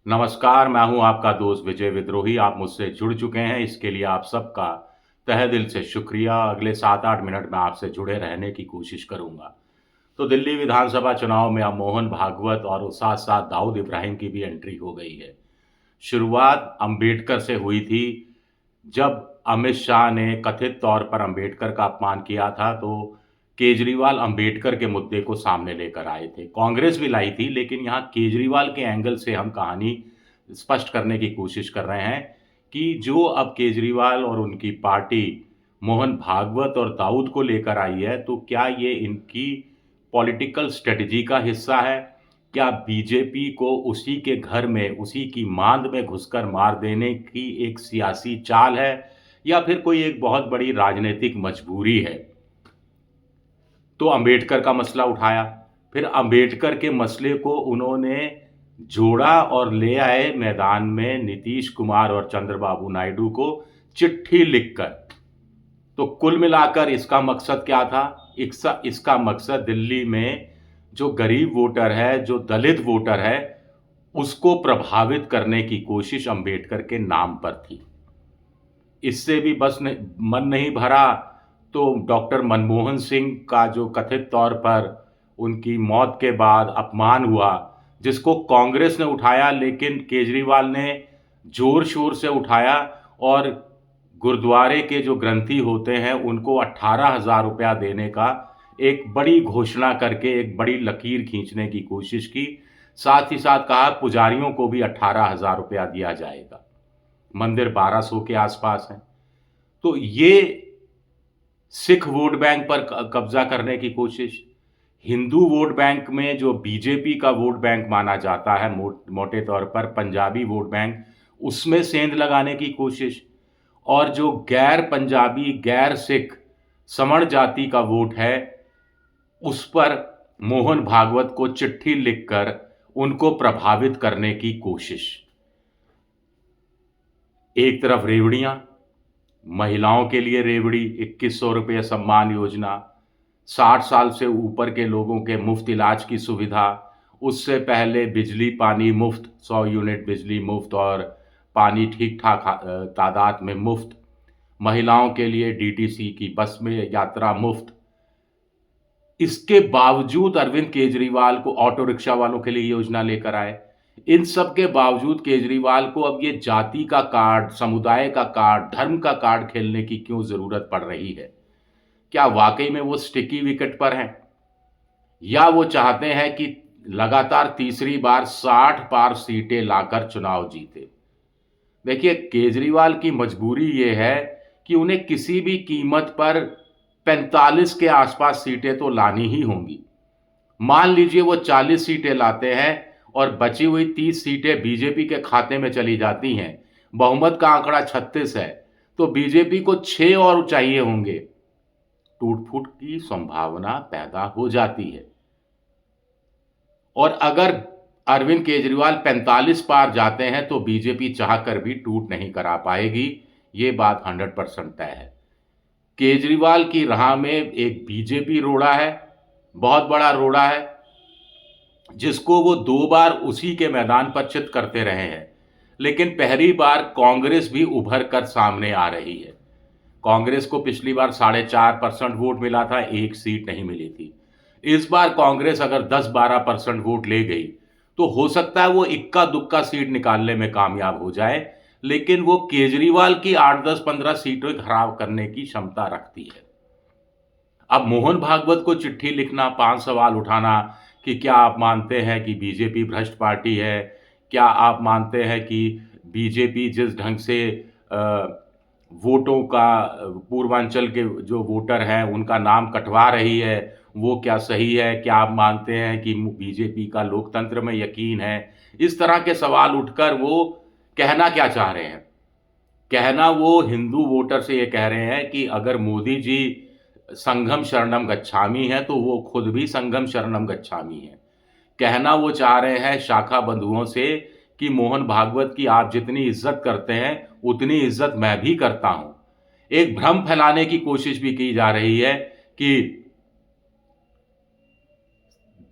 नमस्कार, मैं हूँ आपका दोस्त विजय विद्रोही। आप मुझसे जुड़ चुके हैं, इसके लिए आप सबका तहे दिल से शुक्रिया। अगले 7-8 मिनट में आपसे जुड़े रहने की कोशिश करूँगा। तो दिल्ली विधानसभा चुनाव में अब मोहन भागवत और साथ-साथ दाऊद इब्राहिम की भी एंट्री हो गई है। शुरुआत अंबेडकर से हुई थी। जब अमित शाह ने कथित तौर पर अंबेडकर का अपमान किया था, तो केजरीवाल अंबेडकर के मुद्दे को सामने लेकर आए थे। कांग्रेस भी लाई थी, लेकिन यहाँ केजरीवाल के एंगल से हम कहानी स्पष्ट करने की कोशिश कर रहे हैं कि जो अब केजरीवाल और उनकी पार्टी मोहन भागवत और दाऊद को लेकर आई है, तो क्या ये इनकी पॉलिटिकल स्ट्रेटजी का हिस्सा है? क्या बीजेपी को उसी के घर में, उसी की मांद में घुसकर मार देने की एक सियासी चाल है, या फिर कोई एक बहुत बड़ी राजनीतिक मजबूरी है? तो अंबेडकर का मसला उठाया, फिर अंबेडकर के मसले को उन्होंने जोड़ा और ले आए मैदान में नीतीश कुमार और चंद्रबाबू नायडू को चिट्ठी लिखकर। तो कुल मिलाकर इसका मकसद क्या था? इसका मकसद दिल्ली में जो गरीब वोटर है, जो दलित वोटर है, उसको प्रभावित करने की कोशिश अंबेडकर के नाम पर थी। इससे भी बस मन नहीं भरा, तो डॉक्टर मनमोहन सिंह का जो कथित तौर पर उनकी मौत के बाद अपमान हुआ, जिसको कांग्रेस ने उठाया, लेकिन केजरीवाल ने जोर शोर से उठाया और गुरुद्वारे के जो ग्रंथी होते हैं उनको 18,000 रुपया देने का एक बड़ी घोषणा करके एक बड़ी लकीर खींचने की कोशिश की। साथ ही साथ कहा पुजारियों को भी 18,000 रुपया दिया जाएगा। मंदिर 1200 के आसपास हैं। तो ये सिख वोट बैंक पर कब्जा करने की कोशिश, हिंदू वोट बैंक में जो बीजेपी का वोट बैंक माना जाता है, मोटे तौर पर पंजाबी वोट बैंक, उसमें सेंध लगाने की कोशिश, और जो गैर पंजाबी, गैर सिख, समण जाति का वोट है, उस पर मोहन भागवत को चिट्ठी लिखकर उनको प्रभावित करने की कोशिश। एक तरफ रेवड़ियां, महिलाओं के लिए रेवड़ी 2100 रुपये सम्मान योजना, 60 साल से ऊपर के लोगों के मुफ्त इलाज की सुविधा, उससे पहले बिजली पानी मुफ्त, 100 यूनिट बिजली मुफ्त और पानी ठीक ठाक तादाद में मुफ्त, महिलाओं के लिए डीटीसी की बस में यात्रा मुफ्त। इसके बावजूद अरविंद केजरीवाल को ऑटो रिक्शा वालों के लिए योजना लेकर आए। इन सब के बावजूद केजरीवाल को अब ये जाति का कार्ड, समुदाय का कार्ड, धर्म का कार्ड खेलने की क्यों जरूरत पड़ रही है? क्या वाकई में वो स्टिकी विकेट पर हैं, या वो चाहते हैं कि लगातार तीसरी बार 60 पार सीटें लाकर चुनाव जीते? देखिए, केजरीवाल की मजबूरी ये है कि उन्हें किसी भी कीमत पर 45 के आसपास सीटें तो लानी ही होंगी। मान लीजिए वो 40 सीटें लाते हैं और बची हुई 30 सीटें बीजेपी के खाते में चली जाती हैं, बहुमत का आंकड़ा 36 है, तो बीजेपी को 6 और चाहिए होंगे। टूट फूट की संभावना पैदा हो जाती है। और अगर अरविंद केजरीवाल 45 पार जाते हैं तो बीजेपी चाहकर भी टूट नहीं करा पाएगी। ये बात 100% तय है। केजरीवाल की राह में एक बीजेपी रोड़ा है, बहुत बड़ा रोड़ा है, जिसको वो 2 बार उसी के मैदान पर चित करते रहे हैं। लेकिन पहली बार कांग्रेस भी उभर कर सामने आ रही है। कांग्रेस को पिछली बार 4.5% वोट मिला था, एक सीट नहीं मिली थी। इस बार कांग्रेस अगर 10-12% वोट ले गई, तो हो सकता है वो इक्का दुक्का सीट निकालने में कामयाब हो जाए, लेकिन वो केजरीवाल की 8-10-15 सीटें खराब करने की क्षमता रखती है। अब मोहन भागवत को चिट्ठी लिखना, 5 सवाल उठाना कि क्या आप मानते हैं कि बीजेपी भ्रष्ट पार्टी है? क्या आप मानते हैं कि बीजेपी जिस ढंग से वोटों का, पूर्वांचल के जो वोटर हैं उनका नाम कटवा रही है, वो क्या सही है? क्या आप मानते हैं कि बीजेपी का लोकतंत्र में यकीन है? इस तरह के सवाल उठकर वो कहना क्या चाह रहे हैं? कहना वो हिंदू वोटर से ये कह रहे हैं कि अगर मोदी जी संघम शरणम गच्छामी है, तो वो खुद भी संघम शरणम गच्छामी है। कहना वो चाह रहे हैं शाखा बंधुओं से कि मोहन भागवत की आप जितनी इज्जत करते हैं, उतनी इज्जत मैं भी करता हूं। एक भ्रम फैलाने की कोशिश भी की जा रही है कि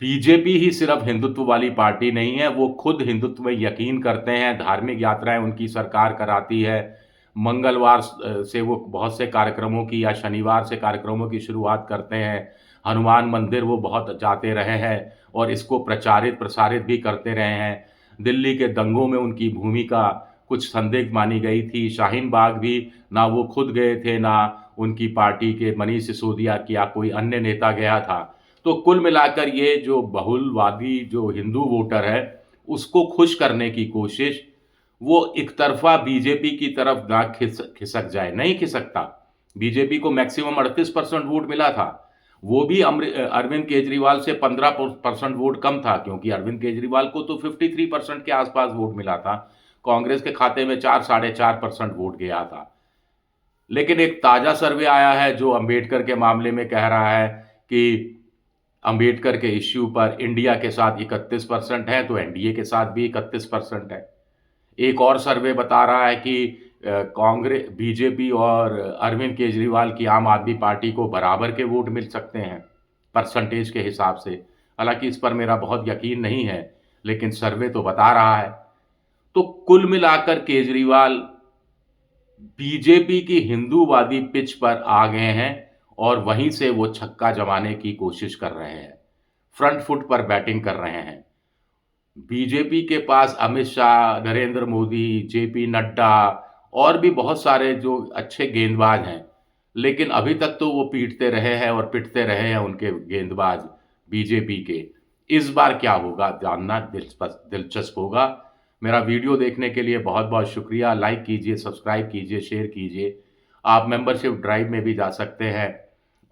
बीजेपी ही सिर्फ हिंदुत्व वाली पार्टी नहीं है, वो खुद हिंदुत्व में यकीन करते हैं, धार्मिक यात्राएँ उनकी सरकार कराती है। मंगलवार से वो बहुत से कार्यक्रमों की या शनिवार से कार्यक्रमों की शुरुआत करते हैं। हनुमान मंदिर वो बहुत जाते रहे हैं और इसको प्रचारित-प्रसारित भी करते रहे हैं। दिल्ली के दंगों में उनकी भूमिका कुछ संदिग्ध मानी गई थी। शाहीन बाग भी ना वो खुद गए थे, ना उनकी पार्टी के मनीष सिसोदिया या कोई अन्य नेता गया था। तो कुल मिलाकर ये जो बहुलवादी जो हिंदू वोटर है, उसको खुश करने की कोशिश, वो एक तरफ़ा बीजेपी की तरफ ना खिसक जाए, नहीं खिसकता। बीजेपी को मैक्सिमम 38% वोट मिला था। वो भी अरविंद केजरीवाल से 15% वोट कम था, क्योंकि अरविंद केजरीवाल को तो 53% के आसपास वोट मिला था। कांग्रेस के खाते में 4 साढ़े 4% वोट गया था। लेकिन एक ताज़ा सर्वे आया है जो अंबेडकर के मामले में कह रहा है कि अंबेडकर के इश्यू पर इंडिया के साथ 31% है, तो एनडीए के साथ भी 31% है। एक और सर्वे बता रहा है कि बीजेपी और अरविंद केजरीवाल की आम आदमी पार्टी को बराबर के वोट मिल सकते हैं, परसेंटेज के हिसाब से। हालाँकि इस पर मेरा बहुत यकीन नहीं है, लेकिन सर्वे तो बता रहा है। तो कुल मिलाकर केजरीवाल बीजेपी की हिंदूवादी पिच पर आ गए हैं और वहीं से वो छक्का जमाने की कोशिश कर रहे हैं। फ्रंट फुट पर बैटिंग कर रहे हैं। बीजेपी के पास अमित शाह, नरेंद्र मोदी, जेपी नड्डा और भी बहुत सारे जो अच्छे गेंदबाज हैं, लेकिन अभी तक तो वो पीटते रहे हैं और पिटते रहे हैं उनके गेंदबाज बीजेपी के। इस बार क्या होगा जानना दिलचस्प होगा। मेरा वीडियो देखने के लिए बहुत-बहुत शुक्रिया। लाइक कीजिए, सब्सक्राइब कीजिए, शेयर कीजिए। आप मेंबरशिप ड्राइव में भी जा सकते हैं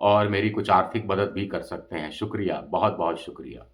और मेरी कुछ आर्थिक मदद भी कर सकते हैं। शुक्रिया, बहुत-बहुत शुक्रिया।